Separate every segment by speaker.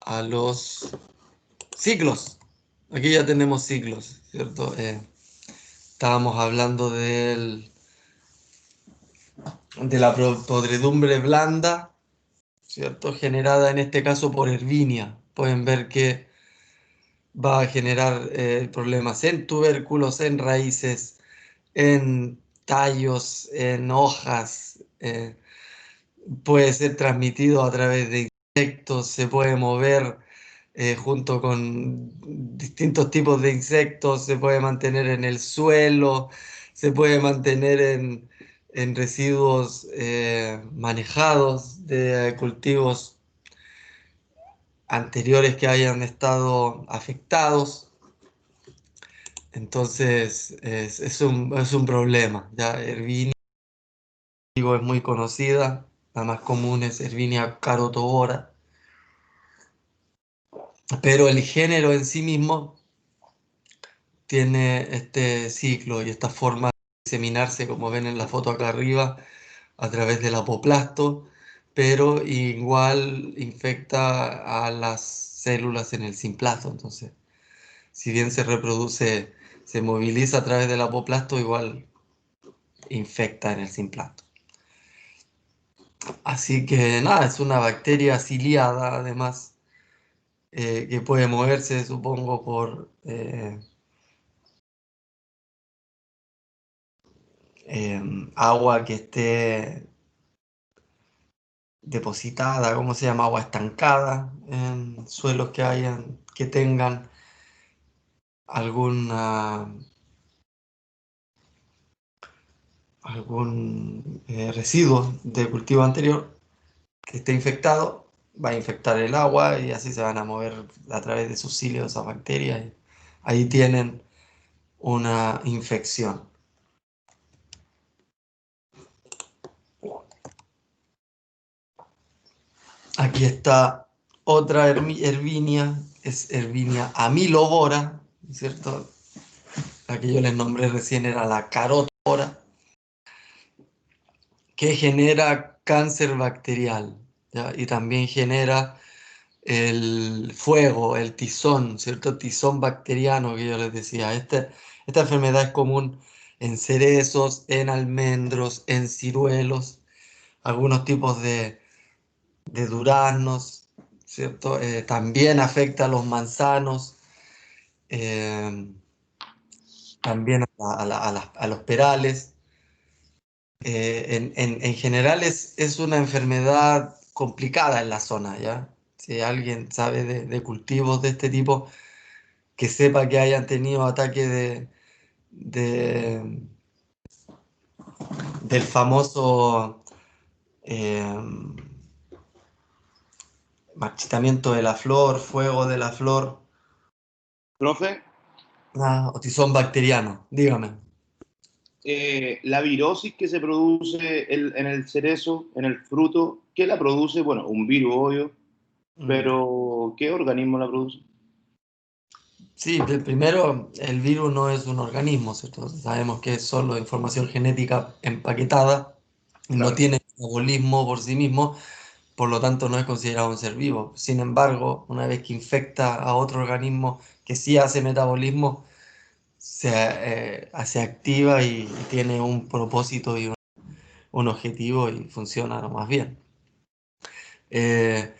Speaker 1: a los ciclos. Aquí ya tenemos ciclos, ¿cierto? Estábamos hablando de la podredumbre blanda, ¿cierto? Generada en este caso por Ervinia. Pueden ver que va a generar problemas en tubérculos, en raíces, en tallos, en hojas. Puede ser transmitido a través de insectos, se puede mover junto con distintos tipos de insectos, se puede mantener en el suelo, se puede mantener en residuos manejados de cultivos anteriores que hayan estado afectados. Entonces es un problema. Ya Ervinia es muy conocida, la más común es Ervinia carotovora, pero el género en sí mismo tiene este ciclo y esta forma de diseminarse, como ven en la foto acá arriba, a través del apoplasto, pero igual infecta a las células en el simplasto. Entonces, si bien se reproduce, se moviliza a través del apoplasto, igual infecta en el simplasto. Así que nada, es una bacteria ciliada, además, que puede moverse, supongo, por agua que esté depositada, ¿cómo se llama? Agua estancada en suelos que hayan, que tengan alguna, algún residuo de cultivo anterior que esté infectado, va a infectar el agua y así se van a mover a través de sus cilios esas bacterias. Y ahí tienen una infección. Aquí está otra Ervinia, es Ervinia amilobora, ¿cierto? La que yo les nombré recién era la carotora, que genera cáncer bacterial, ¿ya? Y también genera el fuego, el tizón, ¿cierto? Tizón bacteriano que yo les decía. Esta enfermedad es común en cerezos, en almendros, en ciruelos, algunos tipos de duraznos, ¿cierto? También afecta a los manzanos, eh, también a los perales. En general es una enfermedad complicada en la zona, ¿ya? Si alguien sabe de cultivos de este tipo, que sepa que hayan tenido ataque de- del famoso eh, marchitamiento de la flor, fuego de la flor,
Speaker 2: Profe,
Speaker 1: o tizón bacteriano, dígame.
Speaker 2: la virosis que se produce en el cerezo, en el fruto, ¿qué la produce? Bueno, un virus, obvio,
Speaker 1: Mm.
Speaker 2: pero ¿qué organismo la produce?
Speaker 1: Sí, primero, el virus no es un organismo, ¿cierto? Sabemos que es solo información genética empaquetada, no
Speaker 2: Claro.
Speaker 1: tiene metabolismo por sí mismo, por lo tanto no es considerado un ser vivo. Sin embargo, una vez que infecta a otro organismo que sí hace metabolismo, se activa y tiene un propósito y un objetivo y funciona lo más bien. Eh,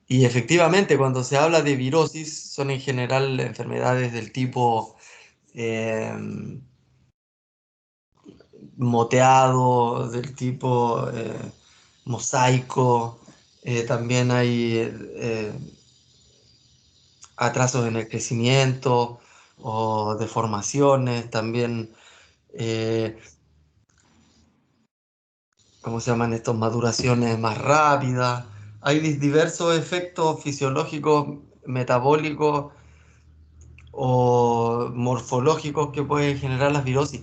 Speaker 1: y efectivamente, cuando se habla de virosis, son en general enfermedades del tipo eh, moteado, del tipo mosaico. También hay atrasos en el crecimiento o deformaciones, también, eh, ¿cómo se llaman estos? Maduraciones más rápidas. Hay diversos efectos fisiológicos, metabólicos o morfológicos que pueden generar las virosis.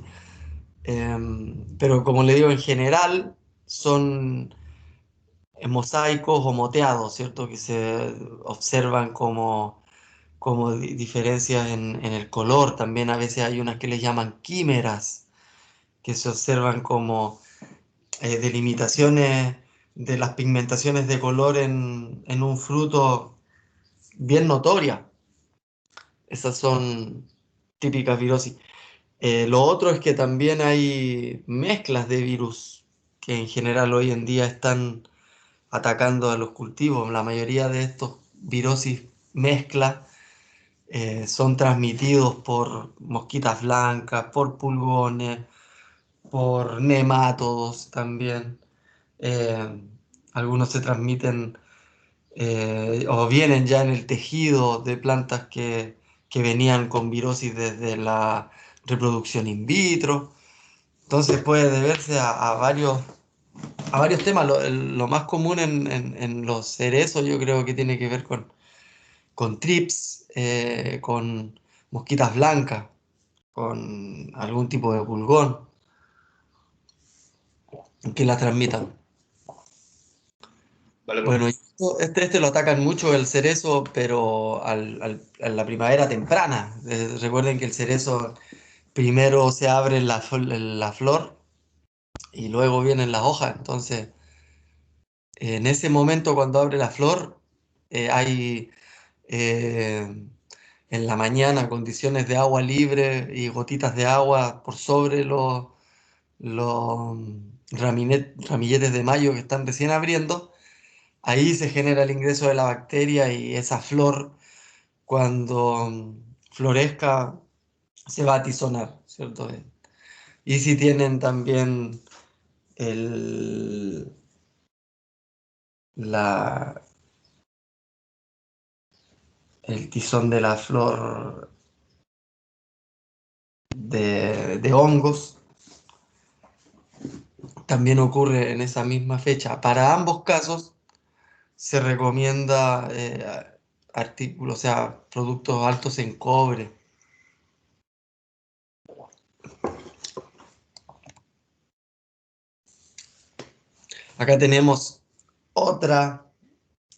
Speaker 1: Pero como le digo, en general son mosaicos o moteados, ¿cierto? Que se observan como diferencias en el color. También a veces hay unas que les llaman químeras, que se observan como delimitaciones de las pigmentaciones de color en un fruto bien notorias. Esas son típicas virosis. Lo otro es que también hay mezclas de virus que en general hoy en día están atacando a los cultivos. La mayoría de estos virosis mezclas son transmitidos por mosquitas blancas, por pulgones, por nemátodos también. Eh, Algunos se transmiten o vienen ya en el tejido de plantas que venían con virosis desde la reproducción in vitro. Entonces puede deberse a varios temas. Lo más común en los cerezos yo creo que tiene que ver con trips, con mosquitas blancas, con algún tipo de pulgón que las transmitan.
Speaker 2: Vale,
Speaker 1: Bueno, y
Speaker 2: perfecto.
Speaker 1: este lo atacan mucho el cerezo, pero a la primavera temprana. Recuerden que el cerezo primero se abre la flor y luego vienen las hojas. Entonces, en ese momento cuando abre la flor, hay eh, en la mañana condiciones de agua libre y gotitas de agua por sobre los ramilletes de mayo que están recién abriendo. Ahí se genera el ingreso de la bacteria y esa flor, cuando florezca, se va a tizonar, ¿cierto? Y si tienen también el, la, el tizón de la flor de hongos, también ocurre en esa misma fecha. Para ambos casos se recomienda artículos, o sea, productos altos en cobre. Acá tenemos otra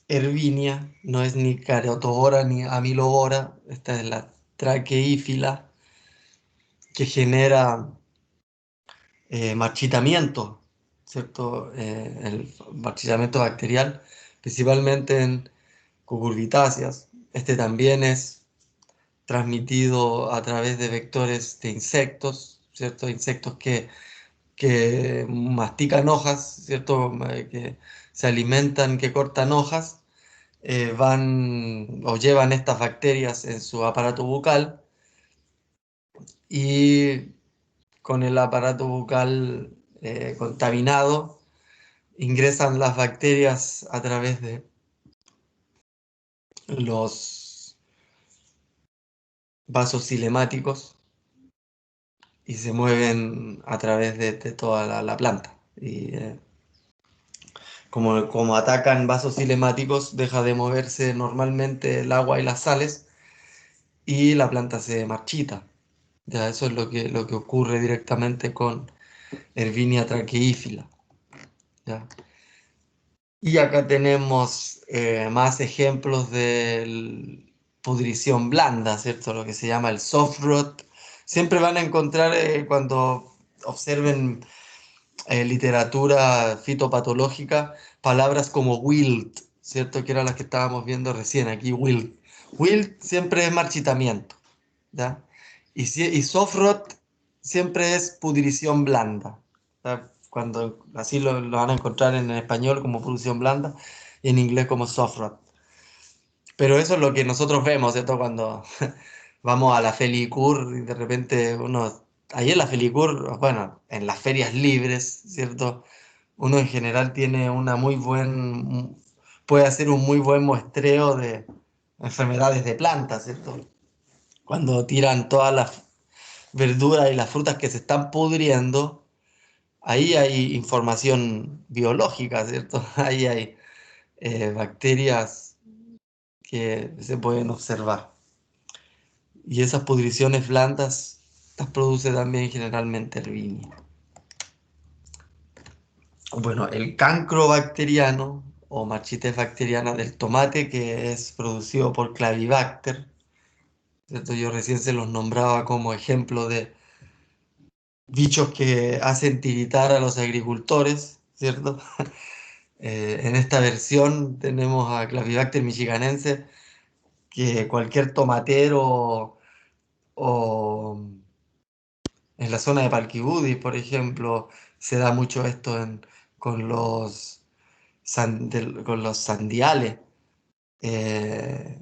Speaker 1: Ervinia, no es ni Carotovora ni Amilobora, esta es la traqueífila, que genera marchitamiento, ¿cierto? El marchitamiento bacterial, principalmente en cucurbitáceas. Este también es transmitido a través de vectores de insectos, ¿cierto? Insectos que mastican hojas, ¿cierto? Que se alimentan, que cortan hojas, van o llevan estas bacterias en su aparato bucal y con el aparato bucal contaminado ingresan las bacterias a través de los vasos cilemáticos y se mueven a través de toda la planta. Y como atacan vasos cilemáticos, deja de moverse normalmente el agua y las sales y la planta se marchita. Ya eso es lo que ocurre directamente con Ervinia traqueífila. ¿Ya? Y acá tenemos más ejemplos de pudrición blanda, ¿cierto? Lo que se llama el soft rot. Siempre van a encontrar cuando observen literatura fitopatológica palabras como wilt, ¿cierto? Que eran las que estábamos viendo recién aquí, wilt. Wilt siempre es marchitamiento, ¿ya? Y soft rot siempre es pudrición blanda. ¿Ya? Cuando así lo van a encontrar en español como pudrición blanda y en inglés como soft rot. Pero eso es lo que nosotros vemos, ¿cierto? Cuando vamos a la Felicur y de repente uno, ahí en la Felicur, bueno, en las ferias libres, ¿cierto? Uno en general tiene puede hacer un muy buen muestreo de enfermedades de plantas, ¿cierto? Cuando tiran todas las verduras y las frutas que se están pudriendo, ahí hay información biológica, ¿cierto? Ahí hay bacterias que se pueden observar. Y esas pudriciones blandas las produce también generalmente Erwinia. Bueno, el cancro bacteriano o marchites bacteriana del tomate, que es producido por Clavibacter, ¿cierto? Yo recién se los nombraba como ejemplo de bichos que hacen tiritar a los agricultores, ¿cierto? En esta versión tenemos a Clavibacter michiganense que cualquier tomatero o en la zona de Palquibudis, por ejemplo, se da mucho esto con con los sandiales, eh,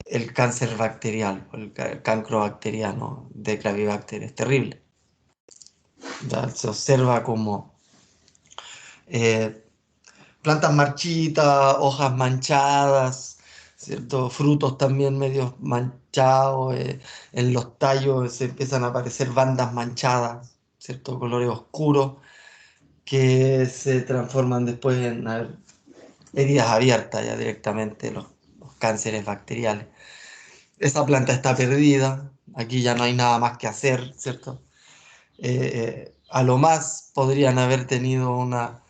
Speaker 1: el cáncer bacterial, o el cancro bacteriano de Clavibacter es terrible. Ya se observa como eh, plantas marchitas, hojas manchadas, ¿cierto? Frutos también medio manchados, en los tallos se empiezan a aparecer bandas manchadas, ¿cierto? Colores oscuros que se transforman después en heridas abiertas ya directamente, los cánceres bacteriales. Esa planta está perdida, aquí ya no hay nada más que hacer, ¿cierto? A lo más podrían haber tenido unas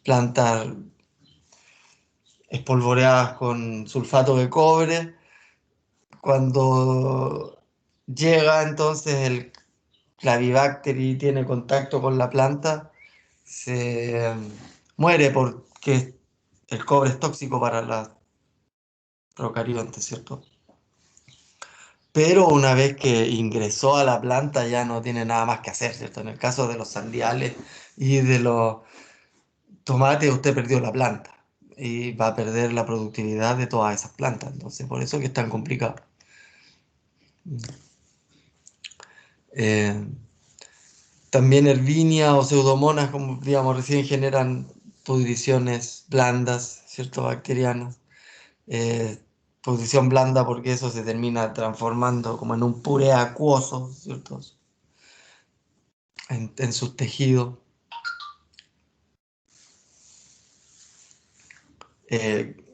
Speaker 1: plantas espolvoreadas con sulfato de cobre. Cuando llega entonces el Clavibacter y tiene contacto con la planta, se muere porque el cobre es tóxico para los procariontes, ¿cierto? Pero una vez que ingresó a la planta ya no tiene nada más que hacer, ¿cierto? En el caso de los sandiales y de los tomates, usted perdió la planta y va a perder la productividad de todas esas plantas. Entonces, por eso que es tan complicado. Eh, También Ervinia o Pseudomonas, como digamos recién, generan pudriciones blandas, ¿cierto? Bacterianas. Eh, Pudrición blanda porque eso se termina transformando como en un puré acuoso, ¿cierto? En sus tejidos.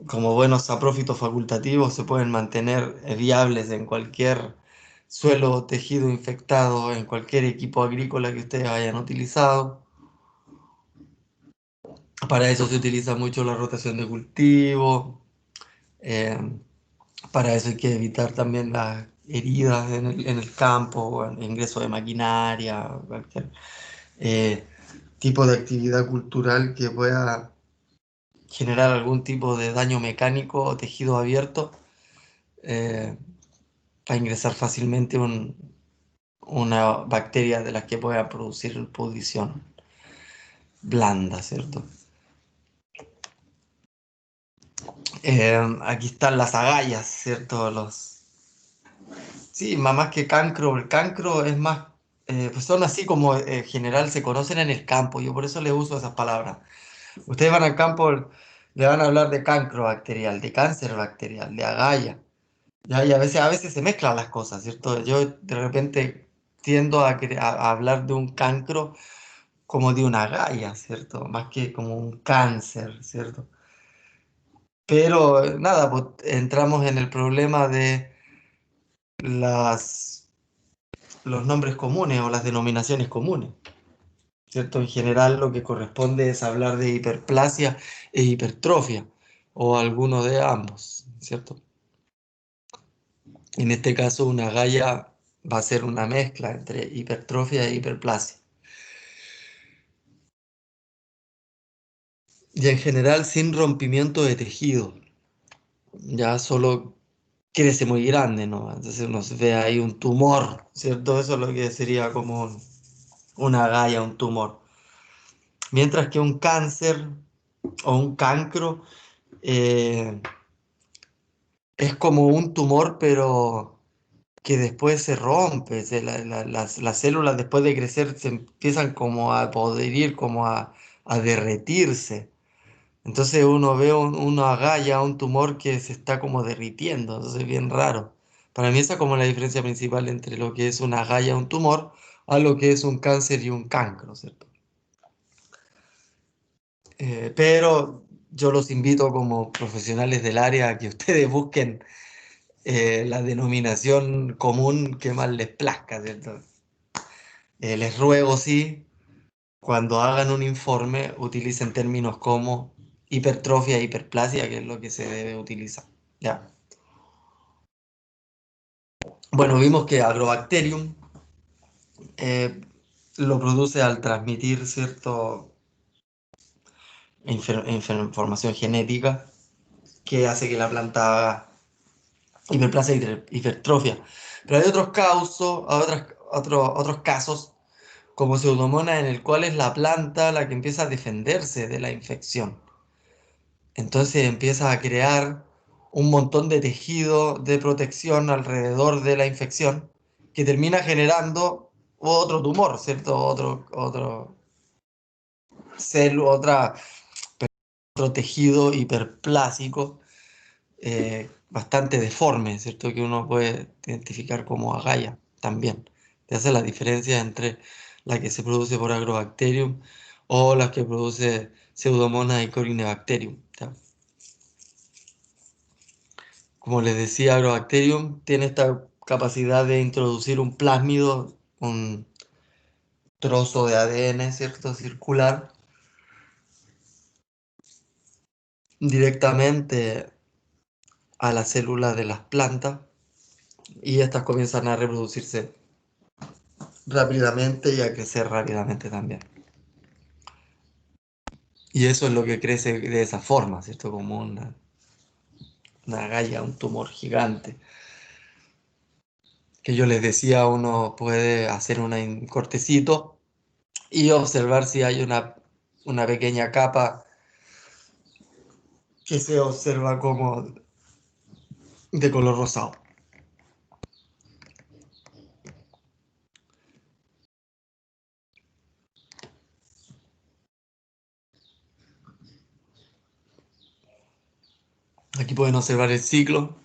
Speaker 1: Como buenos saprófitos facultativos se pueden mantener viables en cualquier suelo o tejido infectado, en cualquier equipo agrícola que ustedes hayan utilizado. Para eso se utiliza mucho la rotación de cultivo. eh, para eso hay que evitar también las heridas en el campo, o en ingreso de maquinaria, o cualquier eh, tipo de actividad cultural que pueda generar algún tipo de daño mecánico o tejido abierto. eh, a ingresar fácilmente una bacteria de las que pueda producir pudrición blanda, ¿cierto? Aquí están las agallas, ¿cierto? Sí, más que cancro, el cancro es más, pues son así como en general se conocen en el campo, yo por eso le uso esas palabras. Ustedes van al campo, le van a hablar de cancro bacterial, de cáncer bacterial, de agalla. Ya, y a veces se mezclan las cosas, ¿cierto? Yo de repente tiendo a hablar de un cancro como de una agalla, ¿cierto? Más que como un cáncer, ¿cierto? Pero nada, pues entramos en el problema de las, los nombres comunes o las denominaciones comunes, ¿cierto? En general lo que corresponde es hablar de hiperplasia e hipertrofia, o alguno de ambos, ¿cierto? En este caso, una agalla va a ser una mezcla entre hipertrofia e hiperplasia. Y en general sin rompimiento de tejido, ya solo crece muy grande, ¿no? Entonces uno se ve ahí un tumor, ¿cierto? Eso es lo que sería como una agalla, un tumor. Mientras que un cáncer o un cancro eh, es como un tumor, pero que después se rompe, las células después de crecer se empiezan como a podrir, como a derretirse. Entonces uno ve una agalla, un tumor que se está como derritiendo, entonces es bien raro. Para mí esa es como la diferencia principal entre lo que es una agalla, un tumor, a lo que es un cáncer y un cancro, ¿cierto? Pero yo los invito como profesionales del área a que ustedes busquen la denominación común que más les plazca, ¿cierto? Les ruego, sí, cuando hagan un informe, utilicen términos como hipertrofia e hiperplasia, que es lo que se debe utilizar. ¿Ya? Bueno, vimos que Agrobacterium eh, lo produce al transmitir, ¿cierto? información genética que hace que la planta haga hiperplasia y hipertrofia. Pero hay otros casos, como Pseudomonas, en el cual es la planta la que empieza a defenderse de la infección. Entonces empieza a crear un montón de tejido de protección alrededor de la infección que termina generando otro tumor, ¿cierto? Otra, otro tejido hiperplásico bastante deforme, ¿cierto? Que uno puede identificar como agallas también. Te hace la diferencia entre la que se produce por Agrobacterium o la que produce Pseudomonas y Corynebacterium. ¿Ya? Como les decía, Agrobacterium tiene esta capacidad de introducir un plásmido, un trozo de ADN, ¿cierto? Circular, directamente a las células de las plantas y estas comienzan a reproducirse rápidamente y a crecer rápidamente también. Y eso es lo que crece de esa forma, ¿cierto? Como una galla, un tumor gigante. Que yo les decía, uno puede hacer un cortecito y observar si hay una pequeña capa que se observa como de color rosado. Aquí pueden observar el ciclo.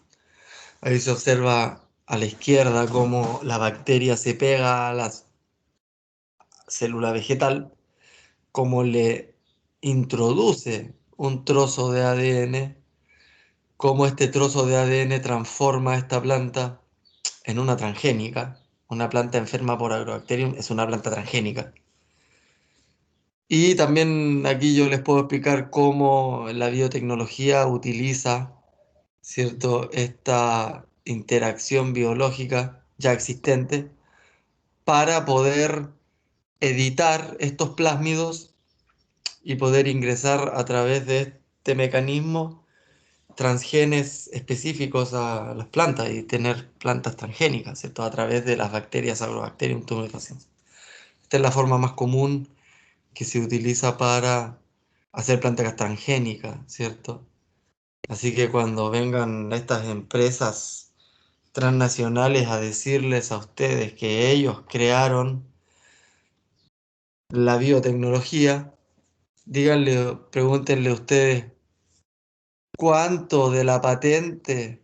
Speaker 1: Ahí se observa a la izquierda cómo la bacteria se pega a la célula vegetal, cómo le introduce un trozo de ADN, cómo este trozo de ADN transforma esta planta en una transgénica. Una planta enferma por Agrobacterium es una planta transgénica. Y también aquí yo les puedo explicar cómo la biotecnología utiliza, ¿cierto?, esta interacción biológica ya existente para poder editar estos plásmidos y poder ingresar a través de este mecanismo transgenes específicos a las plantas y tener plantas transgénicas, ¿cierto? A través de las bacterias Agrobacterium tumefaciens. Esta es la forma más común que se utiliza para hacer plantas transgénicas, ¿cierto? Así que cuando vengan estas empresas transnacionales a decirles a ustedes que ellos crearon la biotecnología, díganle, pregúntenle ustedes cuánto de la patente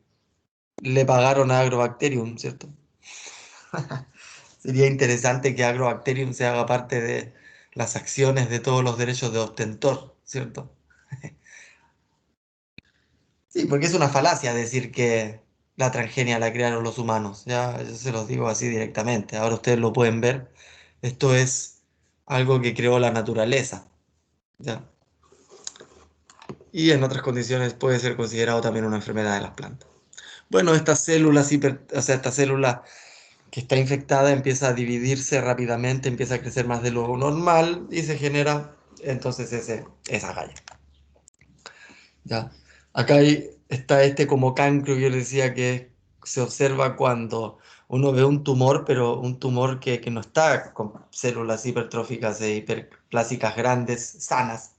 Speaker 1: le pagaron a Agrobacterium, ¿cierto? Sería interesante que Agrobacterium se haga parte de las acciones de todos los derechos de ostentor, ¿cierto? Sí, porque es una falacia decir que la transgenia la crearon los humanos, ya yo se los digo así directamente. Ahora ustedes lo pueden ver. Esto es algo que creó la naturaleza, ¿ya? Y en otras condiciones puede ser considerado también una enfermedad de las plantas. Bueno, o sea, esta célula que está infectada empieza a dividirse rápidamente, empieza a crecer más de lo normal y se genera entonces esa galla. ¿Ya? Está este como cancro que yo les decía que se observa cuando uno ve un tumor, pero un tumor que no está con células hipertróficas e hiperplásicas grandes, sanas,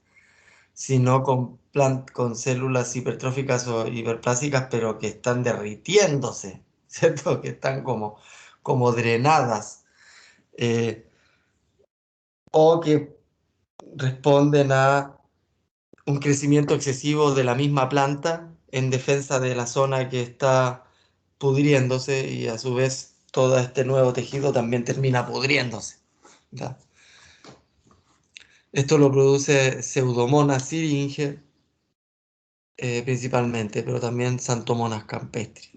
Speaker 1: sino con células hipertróficas o hiperplásicas, pero que están derritiéndose, ¿cierto? Que están como drenadas, eh, o que responden a un crecimiento excesivo de la misma planta en defensa de la zona que está pudriéndose y a su vez todo este nuevo tejido también termina pudriéndose. ¿Ya? Esto lo produce Pseudomonas syringe principalmente, pero también Xanthomonas campestris.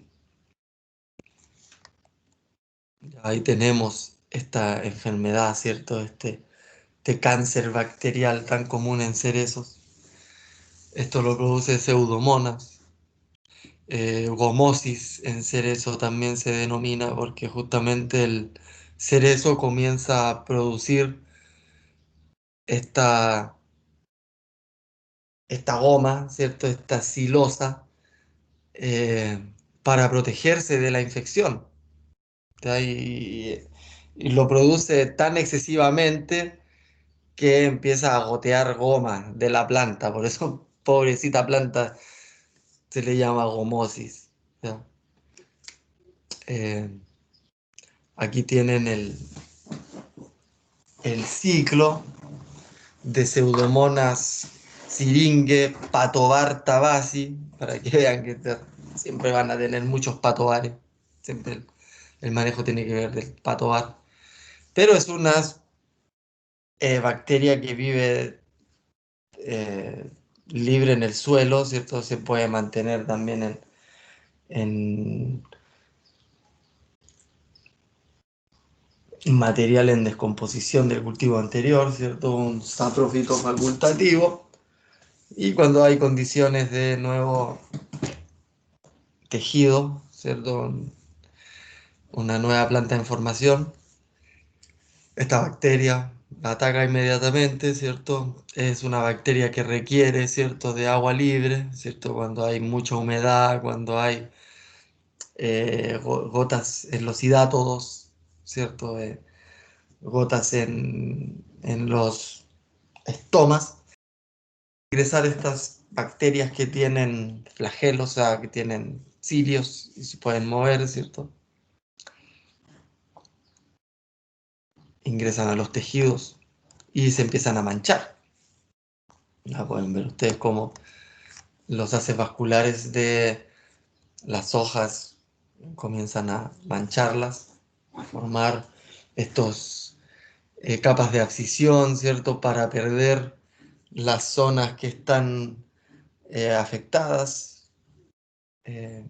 Speaker 1: Ahí tenemos esta enfermedad, ¿cierto? Este cáncer bacterial tan común en cerezos. Esto lo produce Pseudomonas. Gomosis en cerezo también se denomina porque justamente el cerezo comienza a producir esta esta goma, ¿cierto? Esta silosa, eh, para protegerse de la infección. ¿Tá? Y lo produce tan excesivamente que empieza a gotear goma de la planta. Por eso, pobrecita planta, se le llama gomosis. ¿Ya? Eh, Aquí tienen el ciclo de Pseudomonas syringae patovar tabasi, para que vean que siempre van a tener muchos patovares. Siempre el manejo tiene que ver del patovar. Pero es una bacteria que vive libre en el suelo, ¿cierto? Se puede mantener también en material en descomposición del cultivo anterior, ¿cierto? Un saprófito facultativo. Y cuando hay condiciones de nuevo tejido, ¿cierto? Una nueva planta en formación, esta bacteria la ataca inmediatamente, ¿cierto? Es una bacteria que requiere, ¿cierto?, de agua libre, ¿cierto? Cuando hay mucha humedad, cuando hay gotas en los hidátodos, ¿cierto? Gotas en los estomas. Ingresar estas bacterias que tienen flagelos, o sea, que tienen cilios y se pueden mover, ¿cierto? Ingresan a los tejidos y se empiezan a manchar. Ya pueden ver ustedes cómo los haces vasculares de las hojas comienzan a mancharlas, a formar estos capas de abscisión, ¿cierto? Para perder las zonas que están afectadas. Eh,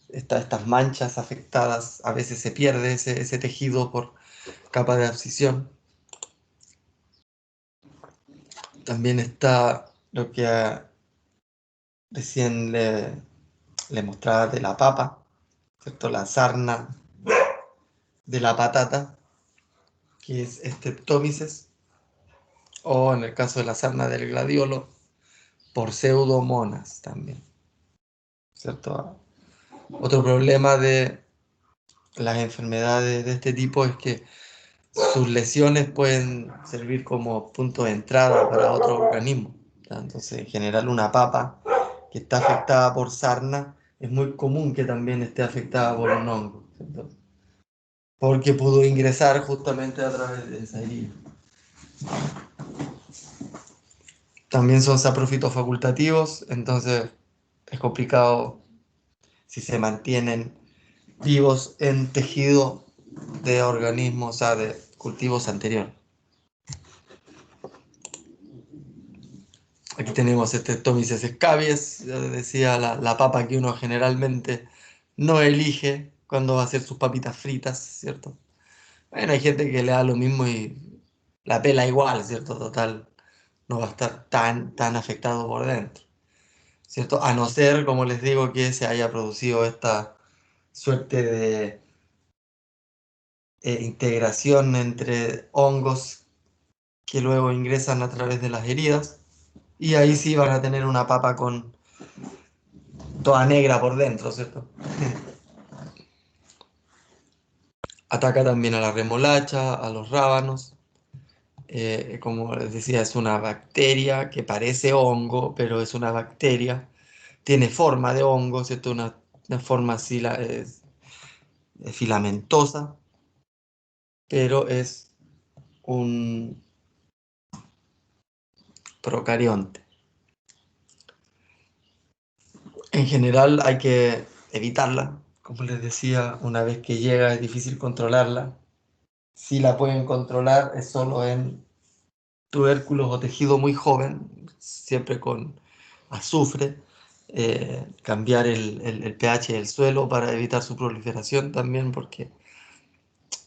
Speaker 1: Estas manchas afectadas, a veces se pierde ese tejido por capa de abscisión. También está lo que recién le mostraba de la papa, ¿cierto? La sarna de la patata, que es Streptomyces, o en el caso de la sarna del gladiolo, por Pseudomonas también, ¿cierto? Otro problema de las enfermedades de este tipo es que sus lesiones pueden servir como punto de entrada para otro organismo. ¿Ya? Entonces, en general, una papa que está afectada por sarna es muy común que también esté afectada por un hongo, ¿cierto? Porque pudo ingresar justamente a través de esa herida. También son saprófitos facultativos, entonces es complicado si se mantienen vivos en tejido de organismos, o sea, de cultivos anteriores. Aquí tenemos este Tomyces scabies, ya les decía, la papa que uno generalmente no elige cuando va a hacer sus papitas fritas, ¿cierto? Bueno, hay gente que le da lo mismo y la pela igual, ¿cierto? Total, no va a estar tan afectado por dentro, ¿cierto? A no ser, como les digo, que se haya producido esta suerte de integración entre hongos que luego ingresan a través de las heridas y ahí sí van a tener una papa con toda negra por dentro, ¿cierto? Ataca también a la remolacha, a los rábanos. Como les decía, es una bacteria que parece hongo, pero es una bacteria. Tiene forma de hongo, ¿cierto? Una forma así filamentosa, pero es un procarionte. En general hay que evitarla. Como les decía, una vez que llega es difícil controlarla. Si la pueden controlar es solo en tubérculos o tejido muy joven, siempre con azufre, cambiar el pH del suelo para evitar su proliferación también, porque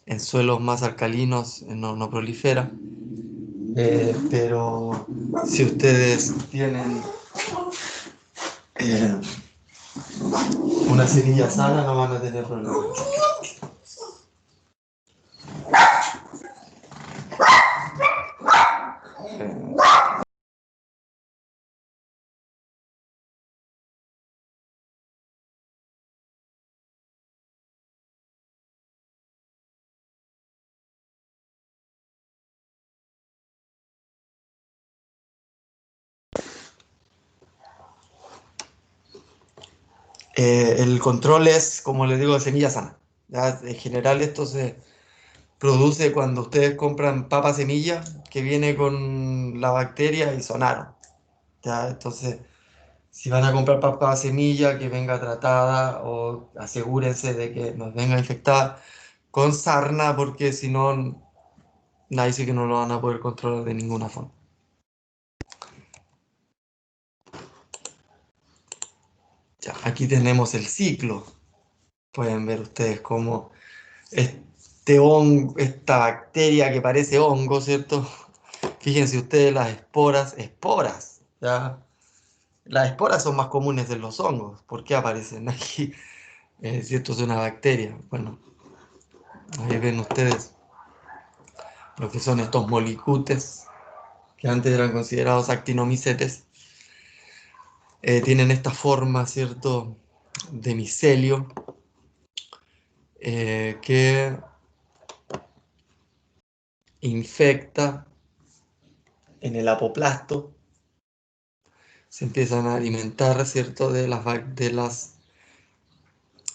Speaker 1: en suelos más alcalinos no prolifera. Pero si ustedes tienen eh, una semilla sana, no van a tener problemas. El control es, como les digo, de semilla sana. ¿Ya? En general esto se produce cuando ustedes compran papa semilla que viene con la bacteria y sonaron. ¿Ya? Entonces, si van a comprar papa semilla que venga tratada, o asegúrense de que no venga infectada con sarna, porque si no, nadie dice que no lo van a poder controlar de ninguna forma. Ya, aquí tenemos el ciclo. Pueden ver ustedes cómo este hongo, esta bacteria que parece hongo, ¿cierto? Fíjense ustedes las esporas, ¿ya? Las esporas son más comunes de los hongos. ¿Por qué aparecen aquí? Si esto es una bacteria. Bueno, ahí ven ustedes lo que son estos molicutes, que antes eran considerados actinomicetes. Tienen esta forma, ¿cierto?, de micelio, que infecta en el apoplasto, se empiezan a alimentar, ¿cierto?, de las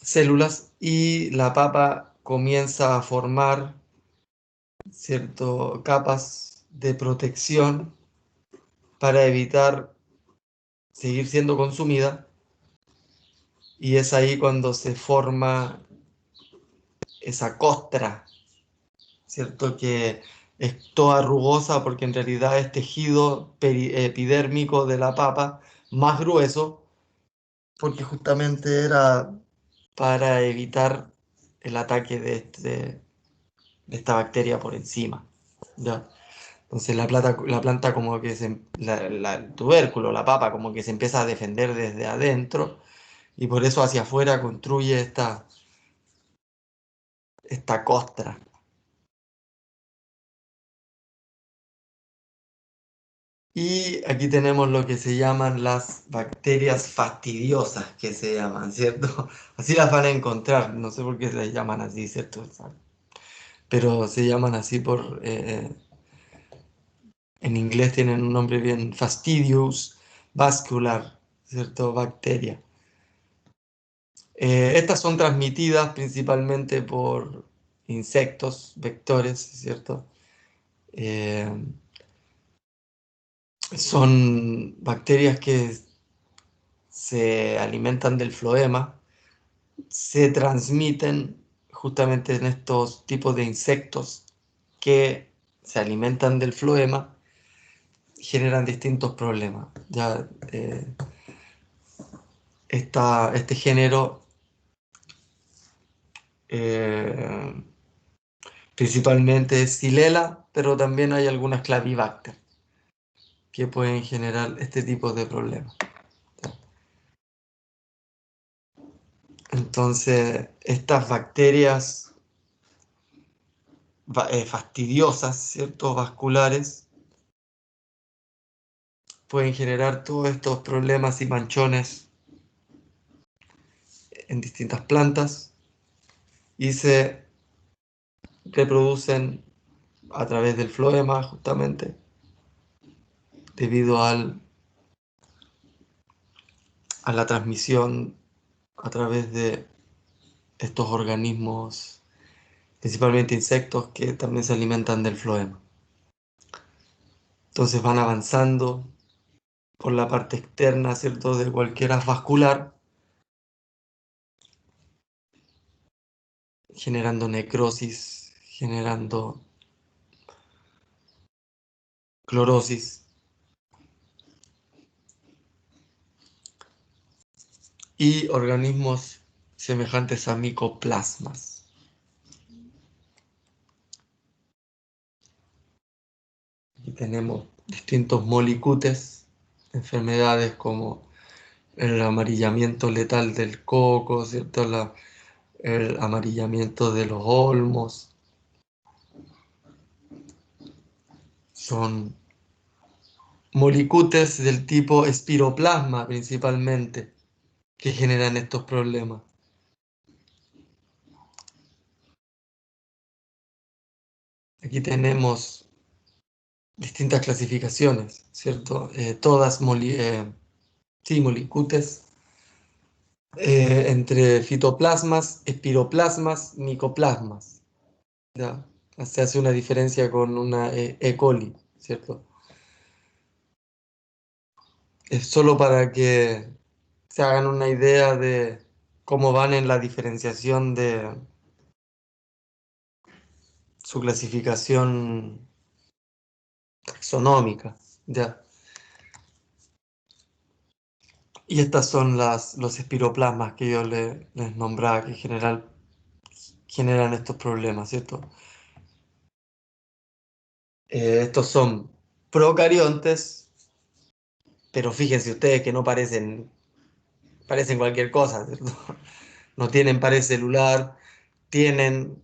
Speaker 1: células, y la papa comienza a formar, ¿cierto?, capas de protección para evitar seguir siendo consumida, y es ahí cuando se forma esa costra, ¿cierto?, que es toda rugosa porque en realidad es tejido epidérmico de la papa más grueso, porque justamente era para evitar el ataque de esta bacteria por encima, ¿ya? Entonces la planta como que el tubérculo, la papa, como que se empieza a defender desde adentro, y por eso hacia afuera construye esta costra. Y aquí tenemos lo que se llaman las bacterias fastidiosas, que se llaman, ¿cierto? Así las van a encontrar, no sé por qué se las llaman así, ¿cierto? Pero se llaman así en inglés tienen un nombre bien, fastidious vascular, ¿cierto? Bacteria. Estas son transmitidas principalmente por insectos, vectores, ¿cierto? Eh, Son bacterias que se alimentan del floema, se transmiten justamente en estos tipos de insectos que se alimentan del floema, generan distintos problemas. Ya, este género eh, principalmente es Xylella, pero también hay algunas Clavibacter que pueden generar este tipo de problemas. Entonces, estas bacterias fastidiosas, ¿cierto?, vasculares, pueden generar todos estos problemas y manchones en distintas plantas, y se reproducen a través del floema, justamente debido a la transmisión a través de estos organismos, principalmente insectos, que también se alimentan del floema. Entonces van avanzando por la parte externa, ¿cierto?, de cualquier haz vascular, generando necrosis, generando clorosis y organismos semejantes a micoplasmas. Aquí tenemos distintos molicutes, enfermedades como el amarillamiento letal del coco, ¿cierto? El amarillamiento de los olmos. Son molicutes del tipo espiroplasma principalmente que generan estos problemas. Aquí tenemos distintas clasificaciones, ¿cierto? Sí, molicutes entre fitoplasmas, espiroplasmas, micoplasmas. ¿Ya? Se hace una diferencia con una E. coli, ¿cierto? Es solo para que se hagan una idea de cómo van en la diferenciación de su clasificación taxonómica, ¿ya? Y estas son los espiroplasmas que yo les nombraba, que en general generan estos problemas, ¿cierto? Estos son procariontes, pero fíjense ustedes que no parecen cualquier cosa, ¿cierto? No tienen pared celular,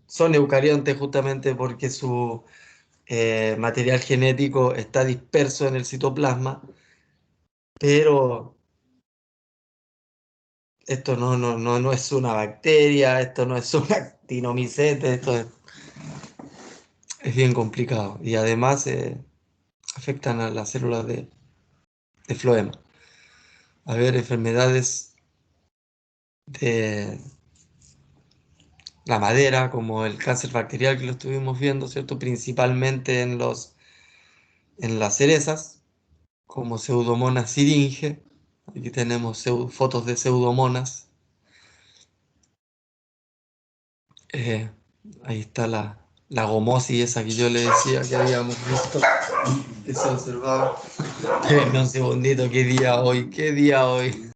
Speaker 1: son eucariontes justamente porque su material genético está disperso en el citoplasma, pero esto no es una bacteria, esto no es un actinomicete, es bien complicado y además afectan a las células de floema. A ver, enfermedades de la madera, como el cáncer bacterial que lo estuvimos viendo, ¿cierto? Principalmente en las cerezas, como Pseudomonas syringe. Aquí tenemos fotos de pseudomonas. Eh, Ahí está la gomosis esa que yo le decía que habíamos visto, que se observaba. Espérenme un segundito, ¿qué día hoy? ¿Qué día hoy?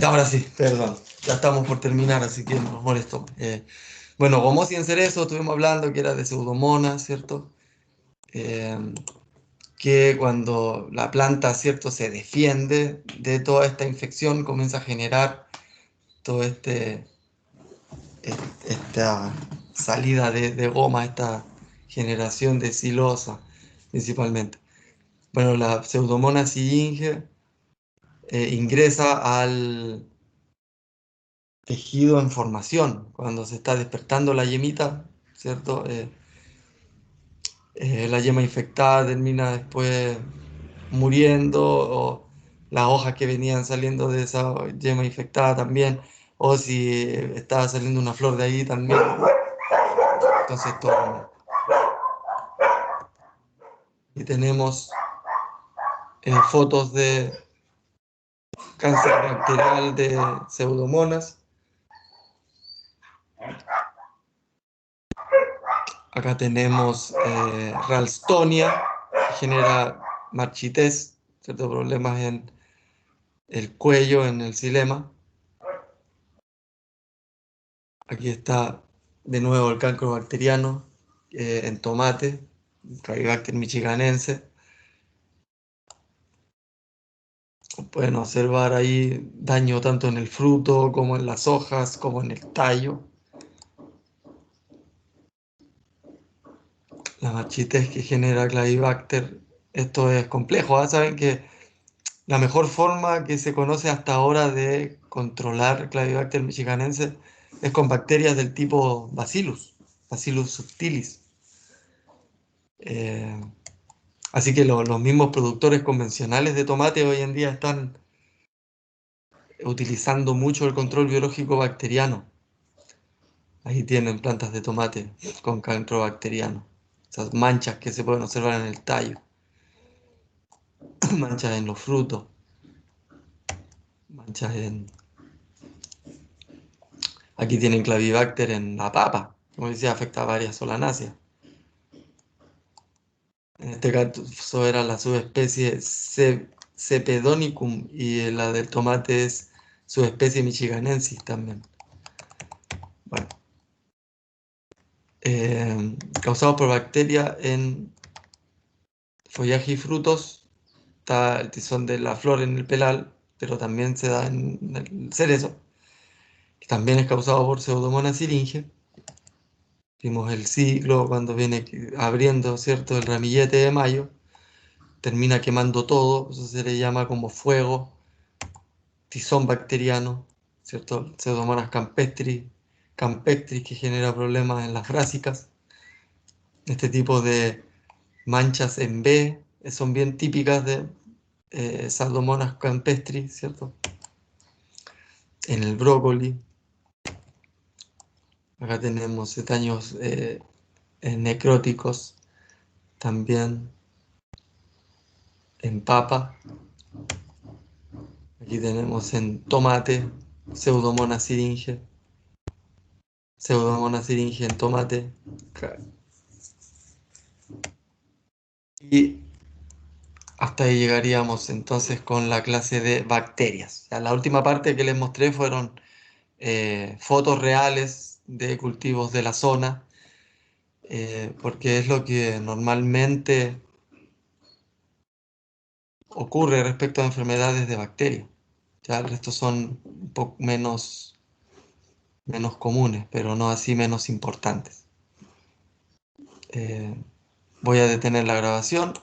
Speaker 1: Ahora sí, perdón. Ya estamos por terminar, así que no molesto. Bueno, gomosis en cerezo, estuvimos hablando que era de pseudomonas, ¿cierto? Eh, que cuando la planta, ¿cierto?, se defiende de toda esta infección, comienza a generar todo esta salida de goma, esta generación de silosa, principalmente. Bueno, la Pseudomonas syringe ingresa al tejido en formación, cuando se está despertando la yemita, ¿cierto? La yema infectada termina después muriendo, o las hojas que venían saliendo de esa yema infectada también, o si estaba saliendo una flor de ahí también. Entonces, todo. Y tenemos fotos de cáncer bacterial de pseudomonas. Acá tenemos Ralstonia, que genera marchitez, ciertos problemas en el cuello, en el xilema. Aquí está de nuevo el cancro bacteriano en tomate, Calyphyllum michiganense. Pueden observar ahí daño tanto en el fruto como en las hojas, como en el tallo. La marchitez que genera Clavibacter, esto es complejo, ¿eh? Saben que la mejor forma que se conoce hasta ahora de controlar Clavibacter michiganense es con bacterias del tipo Bacillus, Bacillus subtilis. Eh, Así que los mismos productores convencionales de tomate hoy en día están utilizando mucho el control biológico bacteriano. Ahí tienen plantas de tomate con cancro bacteriano. Esas manchas que se pueden observar en el tallo, manchas en los frutos, manchas en... Aquí tienen Clavibacter en la papa. Como decía, afecta a varias solanáceas. En este caso era la subespecie Cepedonicum y la del tomate es subespecie michiganensis también. Bueno, causados por bacteria en follaje y frutos. Está el tizón de la flor en el pelal, pero también se da en el cerezo, que también es causado por Pseudomonas syringae. Vimos el ciclo cuando viene abriendo, ¿cierto? El ramillete de mayo, termina quemando todo, eso se le llama como fuego, tizón bacteriano, ¿cierto? Pseudomonas campestris que genera problemas en las brásicas. Este tipo de manchas en B son bien típicas de Pseudomonas campestris, ¿cierto? En el brócoli, acá tenemos daños necróticos también en papa. Aquí tenemos en tomate, Pseudomonas syringae, Pseudomonas syringae en tomate. Y hasta ahí llegaríamos entonces con la clase de bacterias. Ya, la última parte que les mostré fueron fotos reales de cultivos de la zona, porque es lo que normalmente ocurre respecto a enfermedades de bacterias. Ya el resto son un poco menos comunes, pero no así menos importantes. Voy a detener la grabación.